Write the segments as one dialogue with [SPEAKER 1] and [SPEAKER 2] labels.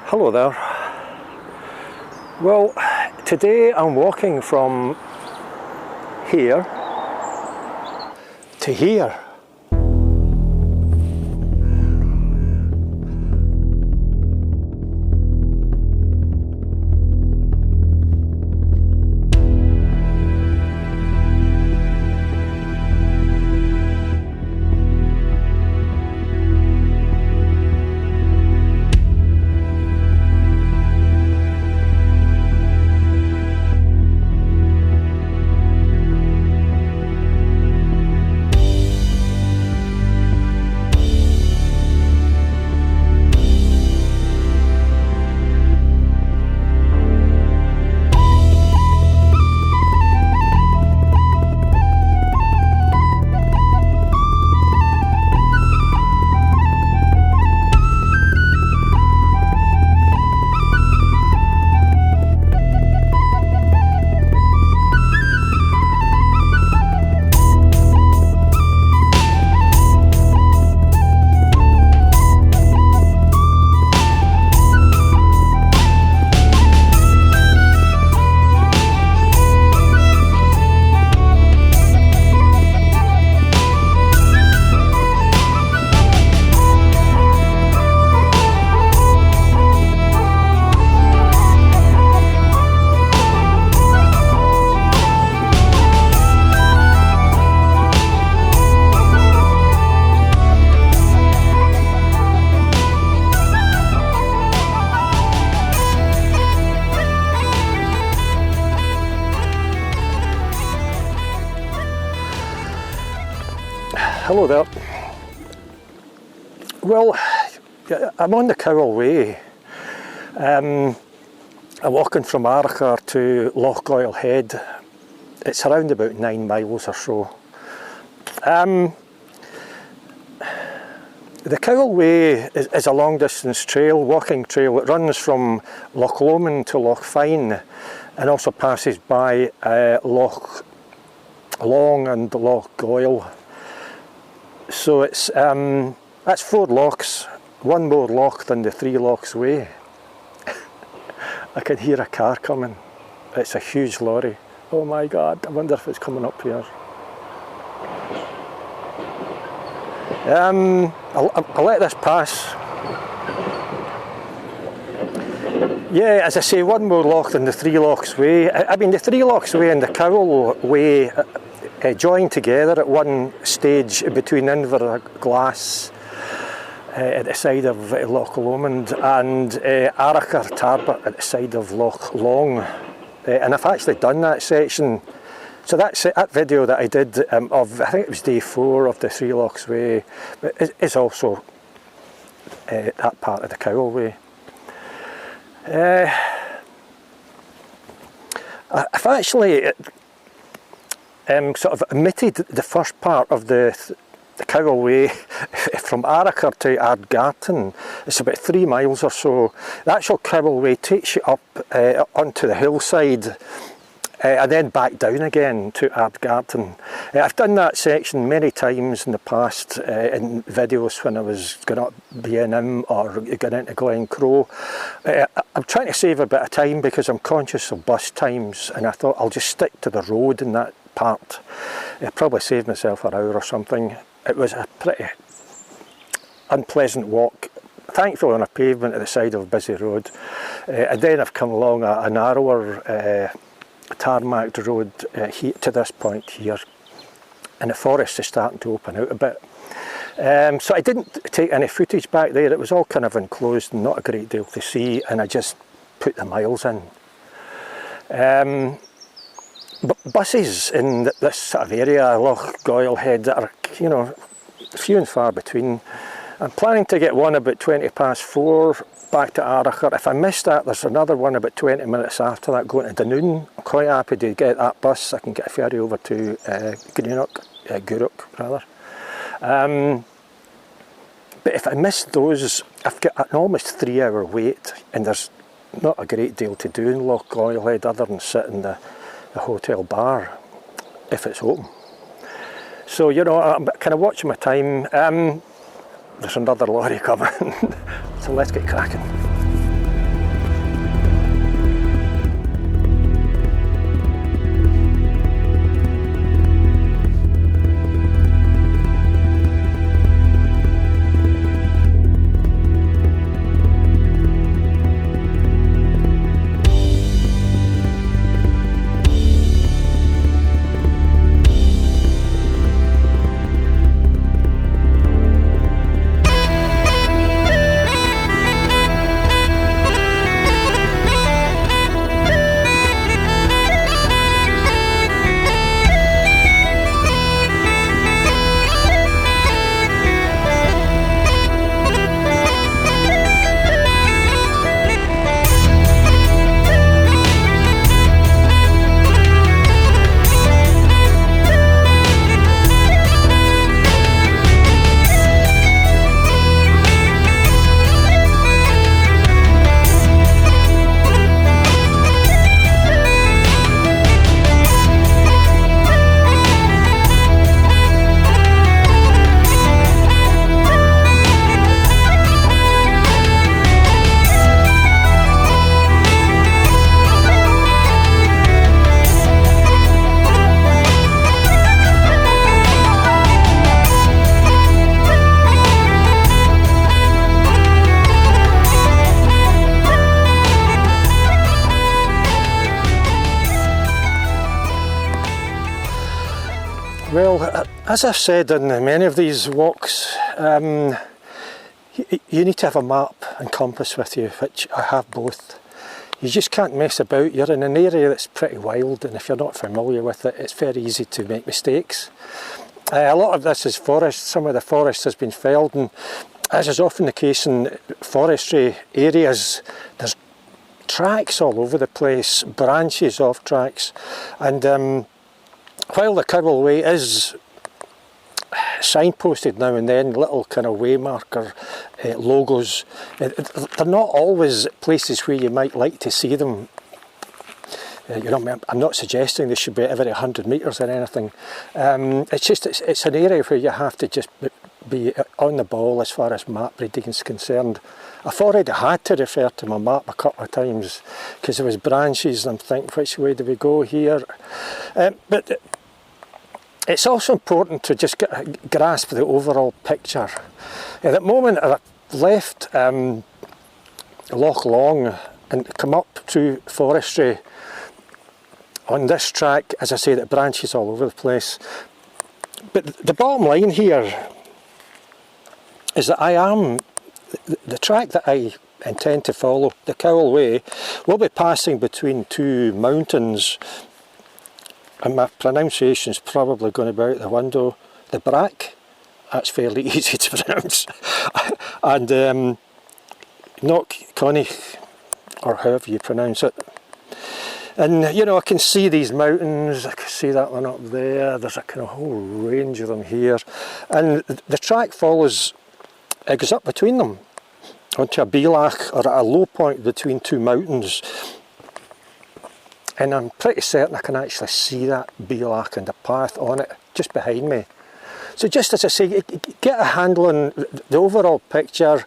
[SPEAKER 1] Hello there. Well, today I'm walking from here to here. Hello there. Well, I'm on the Cowal Way. I'm walking from Arrochar to Lochgoilhead. It's around about 9 miles or so. The Cowal Way is a long distance trail, walking trail. It runs from Loch Lomond to Loch Fyne and also passes by Loch Long and Loch Goil. So it's that's 4 lochs, one more loch than the 3 lochs way. I can hear a car coming. It's a huge lorry. Oh my God, I wonder if it's coming up here. I'll let this pass. Yeah, as I say, one more loch than the 3 lochs way. I mean, the 3 lochs way and the Cowal Way join together at one stage between Inveruglas at the side of Loch Lomond and Arrochar at the side of Loch Long. And I've actually done that section. So that video that I did of, I think it was day 4 of the 3 lochs way, is also that part of the Cowal Way. I've actually sort of omitted the first part of the Cowal Way from Arrochar to Ardgoil. It's about 3 miles or so. The actual Cowal Way takes you up onto the hillside and then back down again to Ardgoil. I've done that section many times in the past in videos when I was going up B&M or going into Glencroe. I'm trying to save a bit of time because I'm conscious of bus times, and I thought I'll just stick to the road in that part. I probably saved myself an hour or something. It was a pretty unpleasant walk, thankfully on a pavement at the side of a busy road. And then I've come along a narrower tarmacked road here, to this point here, and the forest is starting to open out a bit. So I didn't take any footage back there. It was all kind of enclosed and not a great deal to see, and I just put the miles in. But buses in this sort of area, Lochgoilhead, that are, you know, few and far between. I'm planning to get one about 4 back to Arrochar. If I miss that, there's another one about 20 minutes after that going to Dunoon. I'm quite happy to get that bus. I can get a ferry over to Guruk rather. But if I miss those, I've got an almost 3-hour wait, and there's not a great deal to do in Lochgoilhead other than sit in the hotel bar if it's open. So, you know, I'm kind of watching my time. There's another lorry coming, so let's get cracking. Well, as I've said in many of these walks, you need to have a map and compass with you, which I have both. You just can't mess about. You're in an area that's pretty wild, and if you're not familiar with it, it's very easy to make mistakes. A lot of this is forest. Some of the forest has been felled, and as is often the case in forestry areas, there's tracks all over the place, branches of tracks, and while the Cowal Way is signposted now and then, little kind of way marker logos, they're not always places where you might like to see them. You know, I'm not suggesting they should be every 100 metres or anything. It's just it's an area where you have to just be on the ball as far as map reading is concerned. I've already had to refer to my map a couple of times because there was branches and I'm thinking, which way do we go here? But it's also important to just grasp the overall picture. At the moment I've left Loch Long and come up through forestry on this track. As I say, the branches all over the place. But the bottom line here is that the track that I intend to follow, the Cowal Way, will be passing between two mountains, and my pronunciation's probably going to be out the window. The Brack, that's fairly easy to pronounce, and Loch Fyne, or however you pronounce it. And you know, I can see these mountains, I can see that one up there, there's a kind of whole range of them here, and the track follows, it goes up between them onto a bealach, or a low point between two mountains, and I'm pretty certain I can actually see that bealach and the path on it just behind me. So just as I say, get a handle on the overall picture.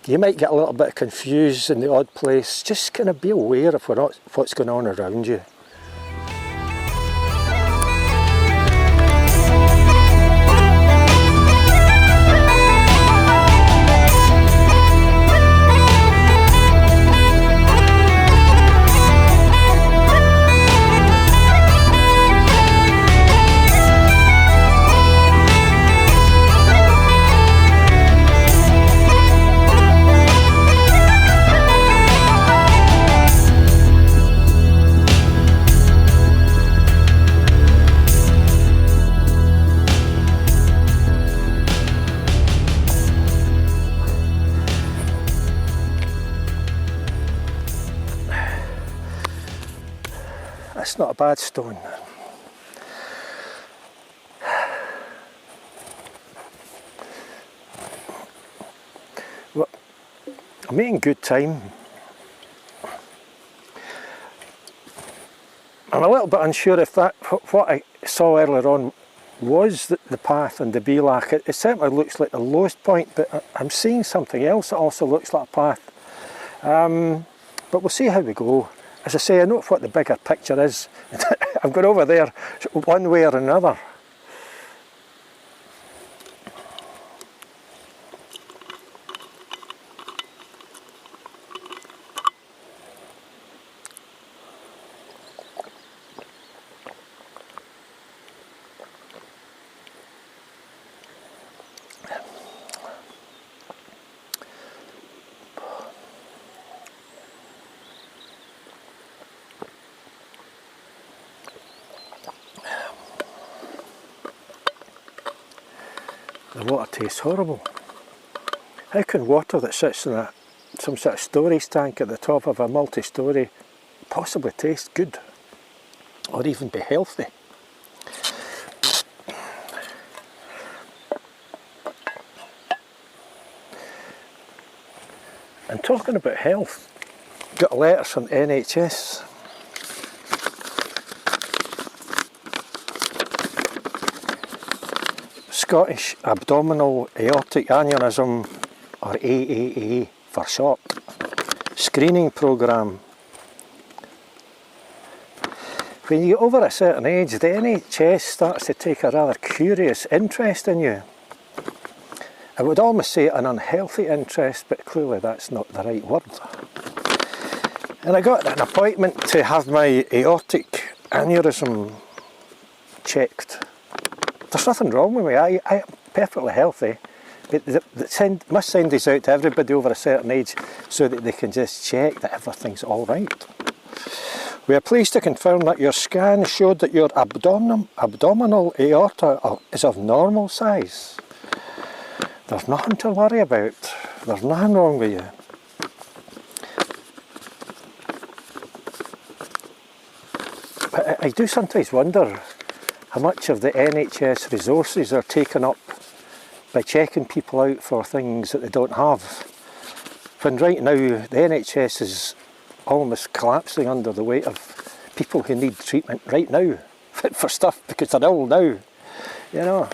[SPEAKER 1] You might get a little bit confused in the odd place. Just kind of be aware of what's going on around you. That's not a bad stone. Well, I'm making good time. I'm a little bit unsure if that, what I saw earlier on was the path and the Beelach. It certainly looks like the lowest point, but I'm seeing something else that also looks like a path. But we'll see how we go. As I say, I know what the bigger picture is. I'm going over there one way or another. The water tastes horrible. How can water that sits in some sort of storage tank at the top of a multi-storey possibly taste good? Or even be healthy? And talking about health, got a letter from NHS. Scottish Abdominal Aortic Aneurysm, or AAA for short, screening programme. When you get over a certain age, the NHS starts to take a rather curious interest in you. I would almost say an unhealthy interest, but clearly that's not the right word. And I got an appointment to have my aortic aneurysm checked. There's nothing wrong with me, I'm perfectly healthy. Must send this out to everybody over a certain age so that they can just check that everything's alright. We are pleased to confirm that your scan showed that your abdominal aorta is of normal size. There's nothing to worry about. There's nothing wrong with you. But I do sometimes wonder how much of the NHS resources are taken up by checking people out for things that they don't have. When right now the NHS is almost collapsing under the weight of people who need treatment right now for stuff because they're ill now. You know,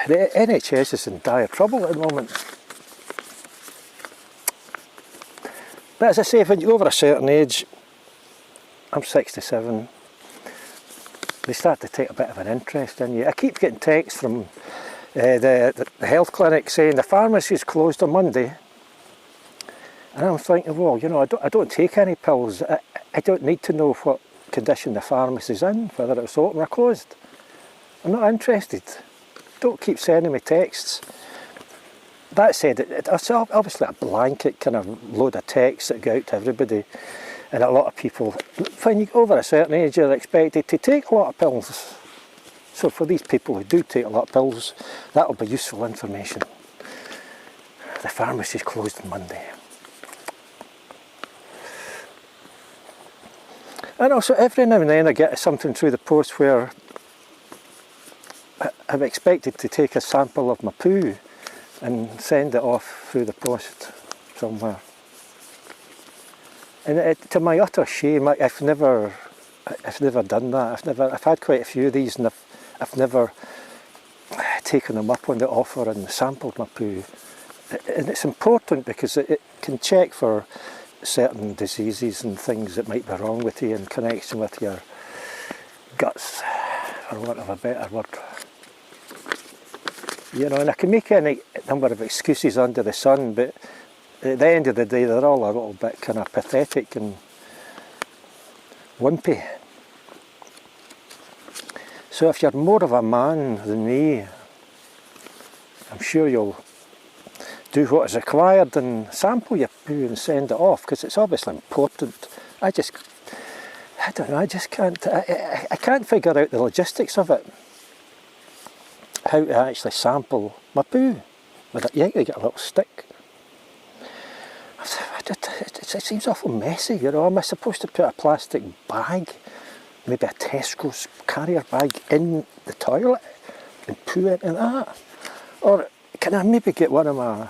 [SPEAKER 1] the NHS is in dire trouble at the moment. But as I say, when you're over a certain age, I'm 67, they start to take a bit of an interest in you. I keep getting texts from the health clinic saying the pharmacy's closed on Monday, and I'm thinking, well, you know, I don't take any pills. I don't need to know what condition the pharmacy's in, whether it's open or closed. I'm not interested. Don't keep sending me texts. That said, it's obviously a blanket kind of load of texts that go out to everybody. And a lot of people, when you go over a certain age, you're expected to take a lot of pills. So for these people who do take a lot of pills, that'll be useful information. The pharmacy's closed on Monday. And also every now and then I get something through the post where I'm expected to take a sample of my poo and send it off through the post somewhere. And to my utter shame, I've never done that. I've had quite a few of these, and I've never taken them up on the offer and sampled my poo. And it's important because it can check for certain diseases and things that might be wrong with you in connection with your guts, for want of a better word. You know, and I can make any number of excuses under the sun, but at the end of the day, they're all a little bit kind of pathetic and wimpy. So if you're more of a man than me, I'm sure you'll do what is required and sample your poo and send it off, because it's obviously important. I don't know, I just can't, I can't figure out the logistics of it. How to actually sample my poo. You get a little stick. it seems awful messy, you know. Am I supposed to put a plastic bag, maybe a Tesco's carrier bag, in the toilet and poo into that? Or can I maybe get one of my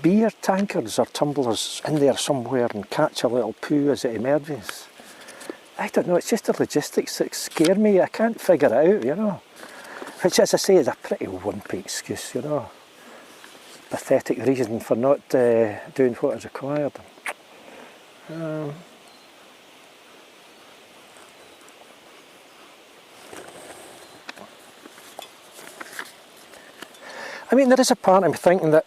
[SPEAKER 1] beer tankards or tumblers in there somewhere and catch a little poo as it emerges? I don't know, it's just the logistics that scare me. I can't figure it out, you know. Which, as I say, is a pretty wimpy excuse, you know. Pathetic reason for not doing what is required. I mean, there is a part of me thinking that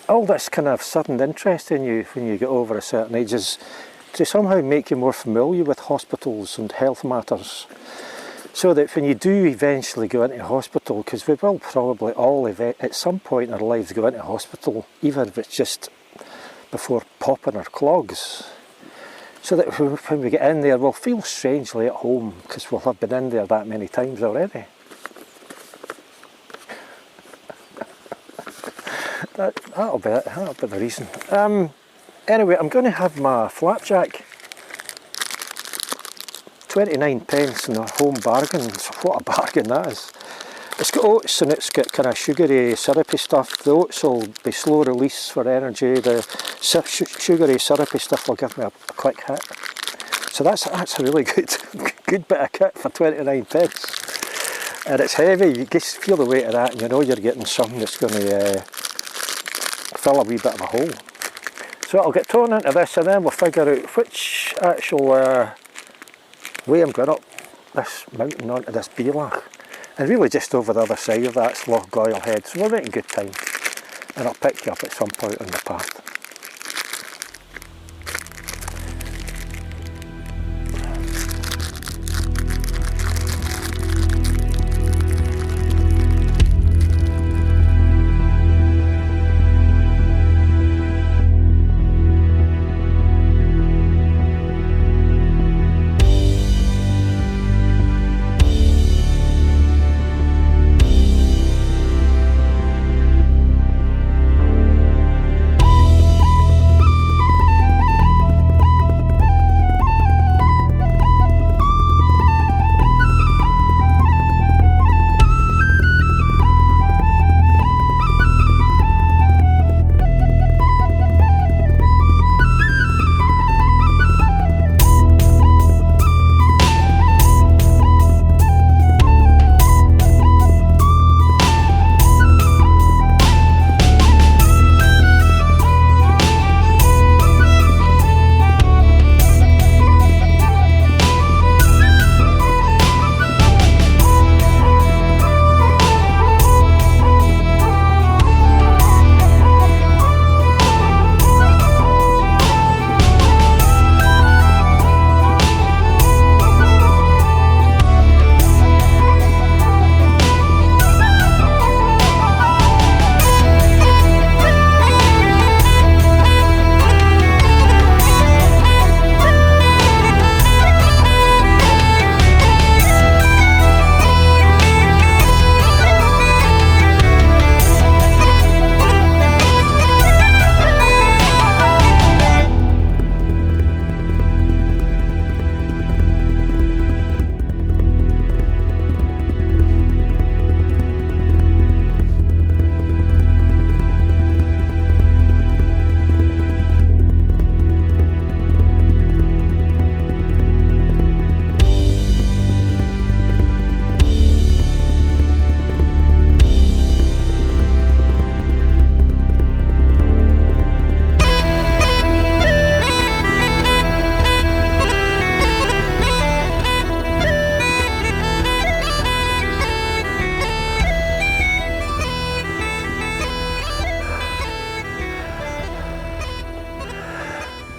[SPEAKER 1] all this kind of sudden interest in you when you get over a certain age is to somehow make you more familiar with hospitals and health matters, so that when you do eventually go into hospital, because we will probably all at some point in our lives go into hospital, even if it's just before popping our clogs, so that when we get in there we'll feel strangely at home because we'll have been in there that many times already. That'll be it, that'll be the reason. Anyway, I'm going to have my flapjack. 29 pence in a home bargain. What a bargain that is. It's got oats and it's got kind of sugary, syrupy stuff. The oats will be slow release for energy. The sugary, syrupy stuff will give me a quick hit. So that's a really good bit of kit for 29 pence. And it's heavy, you just feel the weight of that and you know you're getting something that's going to fill a wee bit of a hole. So I'll get thrown into this and then we'll figure out which actual way I'm going up this mountain onto this Beelach. And really just over the other side of that's Lochgoilhead, so we're making good time. And I'll pick you up at some point on the path.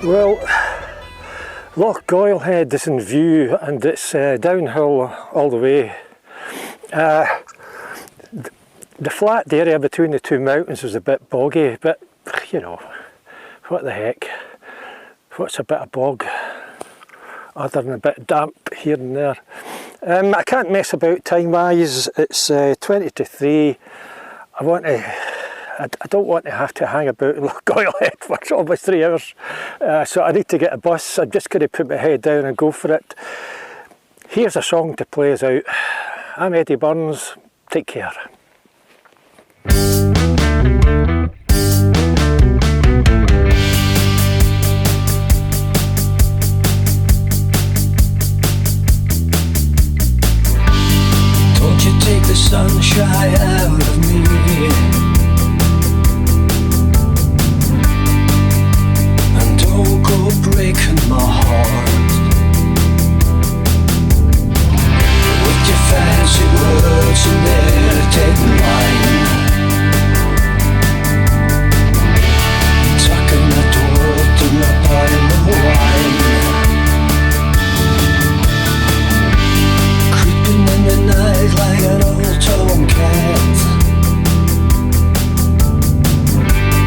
[SPEAKER 1] Well, Lochgoilhead is in view and it's downhill all the way. The flat area between the two mountains was a bit boggy, but you know, what the heck, what's a bit of bog other than a bit damp here and there. I can't mess about time wise, it's 20 to 3. I want to I don't want to have to hang about in Lochgoilhead for almost 3 hours. So I need to get a bus. I'm just going to put my head down and go for it. Here's a song to play us out. I'm Eddie Burns. Take care.
[SPEAKER 2] Don't you take the sunshine out of me. And don't go breaking my heart with your fancy words and irritating line. Tucking the dirt in a pile of wine, creeping in the night like an old tomcat,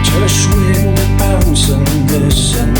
[SPEAKER 2] just swing and bounce and this and